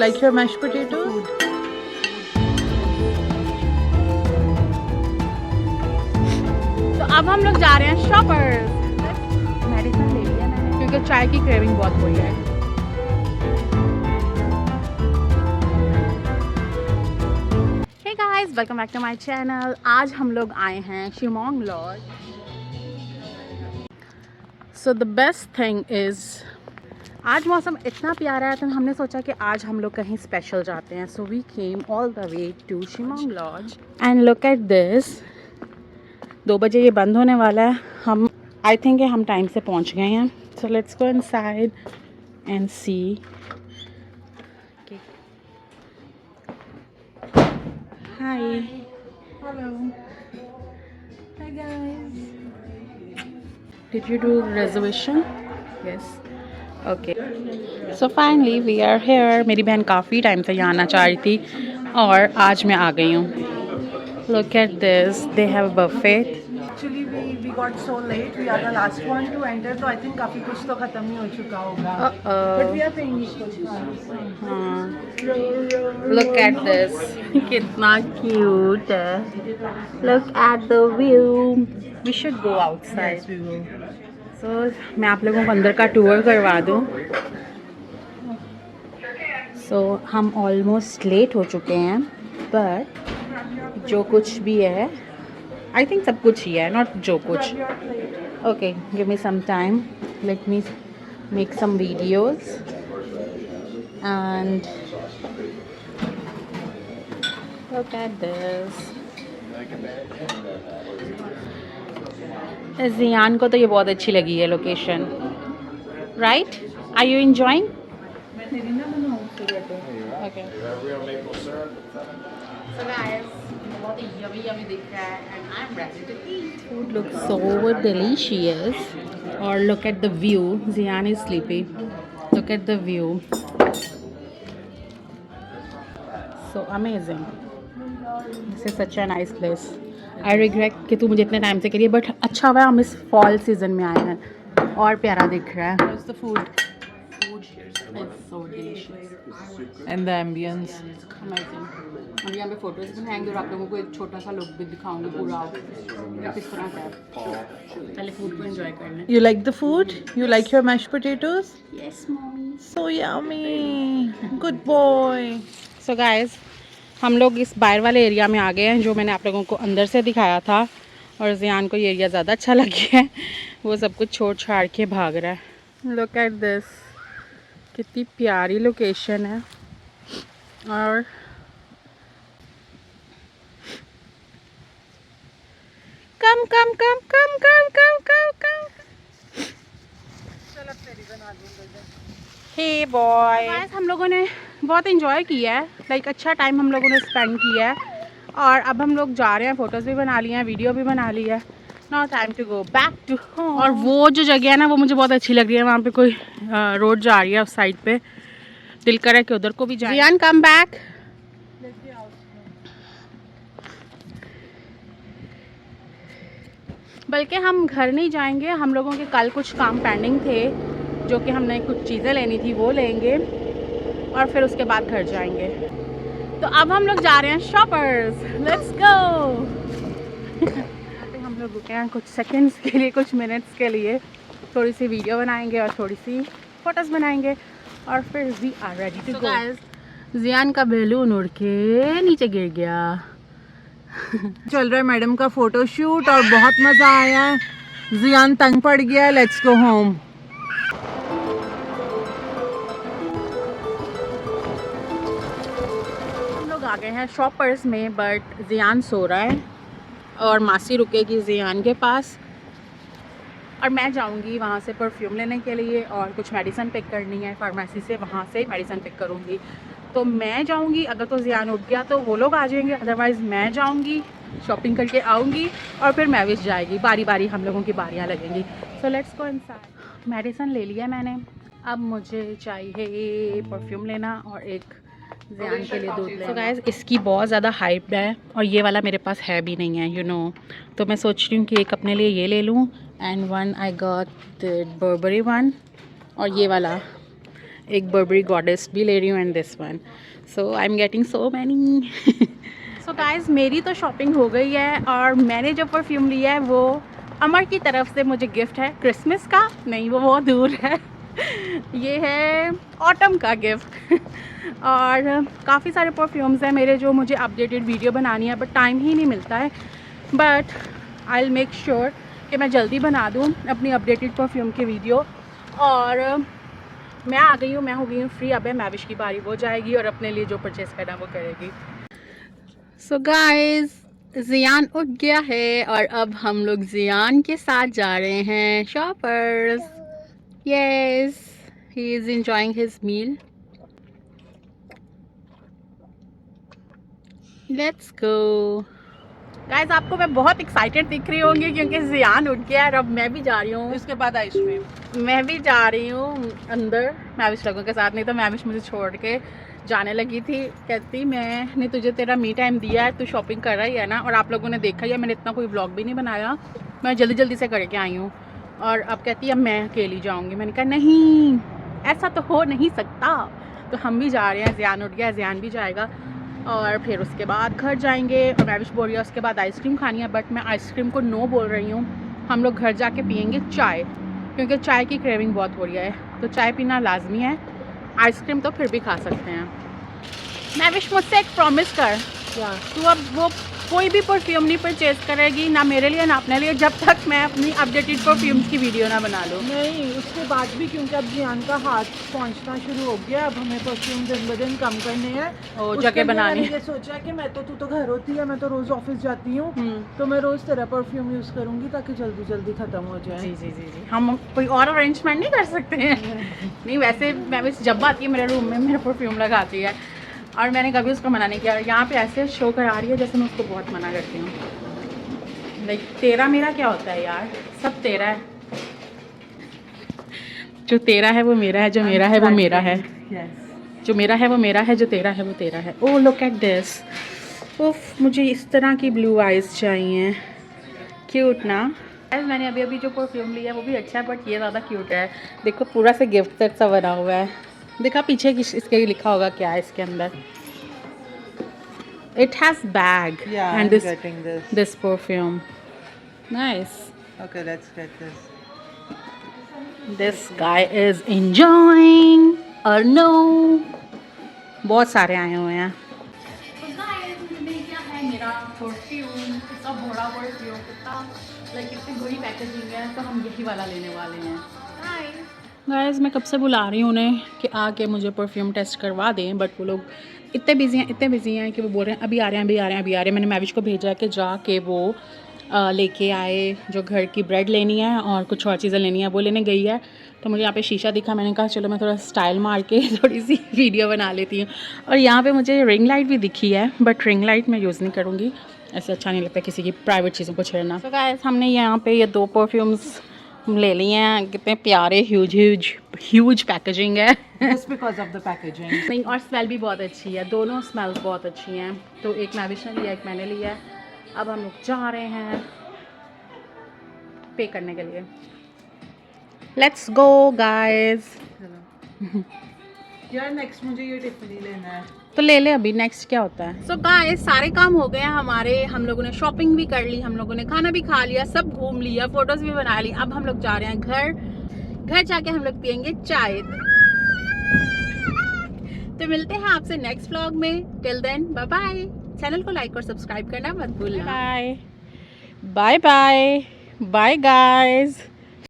like your mashed potatoes? तो अब हम लोग जा रहे हैं शॉपर्स। मेडिसिन ले लिया मैंने क्योंकि चाय की क्रेविंग बहुत हुई है। Hey guys, welcome back to my channel. आज हम लोग आए हैं Shimong lodge. So the best thing is आज मौसम इतना प्यारा है तो हमने सोचा कि आज हम लोग कहीं स्पेशल जाते हैं। So we came all the way to Shimong lodge and look at this. 2 बजे ये बंद होने वाला है। हम आई थिंक हम टाइम से पहुंच गए हैं। So let's go inside and see. Hi. Hello. Hi guys. Did you do reservation? Yes. Okay. So finally we are here. मेरी बहन काफ़ी टाइम से यहाँ आना चाह रही थी और आज मैं आ गई हूँ। Look at this. They have a buffet. Actually we got so late. We are the last one to enter. तो I think काफी कुछ तो खत्म ही हो चुका होगा. But we are paying equal price. हाँ. Look at this. कितना cute है. Look at the view. We should go outside. Yes, we will. So मैं आप लोगों को अंदर का टूर करवा दूँ। So हम ऑलमोस्ट लेट हो चुके हैं बट जो कुछ भी है आई थिंक सब कुछ ही है, नॉट जो कुछ। Okay, give me some time, let me make some videos and look at this. Jian को तो ये बहुत अच्छी लगी है location, right? Are you enjoying? Okay. So guys, बहुत ही yummy दिख रहा है and I'm ready to eat. Food looks so delicious. Or look at the view. Ziyan is sleepy. Look at the view. So amazing. This is such a nice place. I regret कि तू मुझे इतने time से करिए but अच्छा हुआ हम इस फॉल सीजन में आए हैं और प्यारा दिख रहा है। How's the food? It's so delicious. And the ambience. Amazing. हम यहाँ पे फोटोज बनाएंगे और आप लोगों को एक छोटा सा लुक भी दिखाऊंगी पूरा किस तरह का है। पहले फूड को एंजॉय करना है। You like the food? You like your mashed potatoes? Yes, mommy. So yummy. Good boy. So guys, हम लोग इस बाहर वाले एरिया में आ गए हैं जो मैंने आप लोगों को अंदर से दिखाया था और जियान को ये एरिया ज़्यादा अच्छा लग गया है। वो सब कुछ छोड़ छाड़ के भाग रहा है। Look at this. कितनी प्यारी लोकेशन है और कम कम कम कम कम कम कम कम। हे बॉय, हम लोगों ने बहुत इन्जॉय किया है, लाइक अच्छा टाइम हम लोगों ने स्पेंड किया है और अब हम लोग जा रहे हैं। फ़ोटोज़ भी बना लिए हैं, वीडियो भी बना ली है। Now time to go back to home. और वो जो जगह है ना वो मुझे बहुत अच्छी लग रही है। वहाँ पे कोई रोड जा रही है उस साइड पे, दिल कर रहा है कि उधर को भी जाए। जियान कम बैक। बल्कि हम घर नहीं जाएंगे, हम लोगों के कल कुछ काम पेंडिंग थे जो कि हमने कुछ चीज़ें लेनी थी वो लेंगे और फिर उसके बाद घर जाएंगे। तो अब हम लोग जा रहे हैं शॉपर्स। Let's go. हम लोग रुके हैं कुछ सेकंड्स के लिए, कुछ मिनट्स के लिए। थोड़ी सी वीडियो बनाएंगे और थोड़ी सी फोटोज़ बनाएंगे और फिर we are ready to go. Jian का बैलून उड़ के नीचे गिर गया। चल रहा है मैडम का फोटो शूट और बहुत मजा आया है। जियान तंग पड़ गया। Let's go home. हम लोग आ गए हैं शॉपर्स में बट जियान सो रहा है और मासी रुकेगी जियान के पास और मैं जाऊंगी वहाँ से परफ्यूम लेने के लिए और कुछ मेडिसिन पिक करनी है फार्मेसी से, वहाँ से मेडिसिन पिक करूँगी। तो मैं जाऊंगी, अगर तो जियान उठ गया तो वो लोग आ जाएंगे, अदरवाइज़ मैं जाऊंगी, शॉपिंग करके आऊँगी और फिर मैविश जाएगी। बारी बारी हम लोगों की बारियाँ लगेंगी। सो लेट्स गो इनसाइड। मेडिसिन ले लिया मैंने, अब मुझे चाहिए परफ्यूम लेना और एक जियान के लिए दूध लेना। तो गाइस इसकी बहुत ज़्यादा हाइप है और ये वाला मेरे पास है भी नहीं है, यू नो। तो मैं सोच रही हूँ कि एक अपने लिए ये ले लूँ and one I got Barbari one और ये वाला एक बर्बरी गॉडेस भी ले रही हूँ and this one. So I am getting so many. So guys मेरी तो शॉपिंग हो गई है और मैंने जो परफ्यूम लिया है वो अमर की तरफ से मुझे गिफ्ट है. क्रिसमस का नहीं, वो बहुत दूर है. ये है ऑटम का गिफ्ट. और काफ़ी सारे परफ्यूम्स हैं मेरे जो मुझे अपडेटेड वीडियो बनानी है बट टाइम ही नहीं मिलता है. But I will make sure कि मैं जल्दी बना दूँ अपनी अपडेटेड परफ्यूम की वीडियो. और मैं आ गई हूँ, मैं हो गई हूँ फ्री. अब है मैविश की बारी, वो जाएगी और अपने लिए जो परचेज़ करना वो करेगी. सो गाइस ज़ियान उठ गया है और अब हम लोग ज़ियान के साथ जा रहे हैं shoppers. Yes, he is enjoying his meal. Let's go. Guys आपको मैं बहुत एक्साइटेड दिख रही होंगी क्योंकि ज़ियान उठ गया और अब मैं भी जा रही हूँ. इसके बाद आइसक्रीम. मैं भी जा रही हूँ अंदर मैविश लोगों के साथ. नहीं तो मैविश मुझे छोड़ के जाने लगी थी. कहती मैंने तुझे तेरा मी टाइम दिया है, तू शॉपिंग कर रही है ना. और आप लोगों ने देखा ही है मैंने इतना कोई व्लॉग भी नहीं बनाया, मैं जल्दी जल्दी से करके आई हूँ. और अब कहती है अब मैं अकेली जाऊँगी. मैंने कहा नहीं, ऐसा तो हो नहीं सकता. तो हम भी जा रहे हैं. ज़ियान उठ गया, ज़ियान भी जाएगा और फिर उसके बाद घर जाएंगे. और मैविश बोल रही है उसके बाद आइसक्रीम खानी है बट मैं आइसक्रीम को नो बोल रही हूँ. हम लोग घर जाके पियेंगे चाय क्योंकि चाय की क्रेविंग बहुत हो रही है. तो चाय पीना लाजमी है, आइसक्रीम तो फिर भी खा सकते हैं. मैविश मुझसे एक प्रॉमिस कर, तू अब वो कोई भी परफ्यूम नहीं परचेज करेगी ना मेरे लिए ना अपने लिए जब तक मैं अपनी अपडेटेड परफ्यूम्स की वीडियो ना बना लूँ. नहीं, उसके बाद भी क्योंकि अब ज़ियान का हाथ पहुंचना शुरू हो गया. अब हमें परफ्यूम दिन ब दिन कम करने हैं. और जगह बनानी मैंने ये सोचा कि मैं तो तू तो घर होती है, मैं तो रोज़ ऑफिस जाती हूँ, तो मैं रोज़ तेरा परफ्यूम यूज़ करूँगी ताकि जल्दी जल्दी ख़त्म हो जाए. जी जी जी जी. हम कोई और अरेंजमेंट नहीं कर सकते हैं. नहीं वैसे मैविश जब आती है मेरे रूम में मेरा परफ्यूम लगाती है और मैंने कभी उसको मना नहीं किया. यहाँ पे ऐसे शो करा रही है जैसे मैं उसको बहुत मना करती हूँ. लाइक तेरा मेरा क्या होता है यार, सब तेरा है. जो तेरा है वो मेरा है, जो मेरा है वो मेरा है. जो मेरा है वो मेरा है, जो तेरा है वो तेरा है. Oh look at this. उफ, मुझे इस तरह की ब्लू आइज़ चाहिए. क्यूट ना. मैंने अभी अभी जो परफ्यूम लिया है वो भी अच्छा है बट ये ज़्यादा क्यूट है. देखो पूरा से गिफ्ट सेट सा बना हुआ है. देखा पीछे इसके लिखा होगा क्या है इसके अंदर. It has bag and this perfume. Nice. Okay, let's get this. This guy is enjoying और नो. बहुत सारे आए हुए हैं. मेरा परफ्यूम कितना बड़ा परफ्यूम, कितना लाइक इतनी बड़ी पैकेजिंग है तो हम यही वाला लेने वाले हैं. गाइस मैं कब से बुला रही हूँ उन्हें कि आके मुझे परफ्यूम टेस्ट करवा दें बट वो लोग इतने बिजी हैं कि वो बोल रहे हैं अभी आ रहे हैं अभी आ रहे हैं अभी आ रहे हैं. मैंने मैविश को भेजा है कि जाके वो लेके आए जो घर की ब्रेड लेनी है और कुछ और चीज़ें लेनी है वो लेने गई है. तो मुझे यहाँ पे शीशा दिखा, मैंने कहा चलो मैं थोड़ा स्टाइल मार के थोड़ी सी वीडियो बना लेती हूँ. और यहाँ पे मुझे रिंग लाइट भी दिखी है बट रिंग लाइट मैं यूज़ नहीं करूँगी, ऐसे अच्छा नहीं लगता किसी की प्राइवेट चीज़ों को छेड़ना. तो गाइस हमने यहाँ पे ये 2 परफ्यूम्स ले लिए हैं. कितने प्यारे ह्यूज पैकेजिंग है. Just because of the packaging. नहीं और स्मेल भी बहुत अच्छी है. दोनों स्मेल्स बहुत अच्छी हैं. तो एक मैविश ने लिया एक मैंने लिया है. अब हम लोग जा रहे हैं पे करने के लिए. Let's go guys. यार नेक्स्ट मुझे ये टिफिनी लेना है तो ले ले अभी. नेक्स्ट क्या होता है. सो गाइस सारे काम हो गए हैं हमारे. हम लोगों ने शॉपिंग भी कर ली, हम लोगों ने खाना भी खा लिया, सब घूम लिया, फोटोज भी बना ली. अब हम लोग जा रहे हैं घर जाके हम लोग पियेंगे चाय. तो मिलते हैं आपसे नेक्स्ट व्लॉग में. Till then bye bye. Channel को लाइक और सब्सक्राइब करना मत भूलना. Bye bye bye bye guys.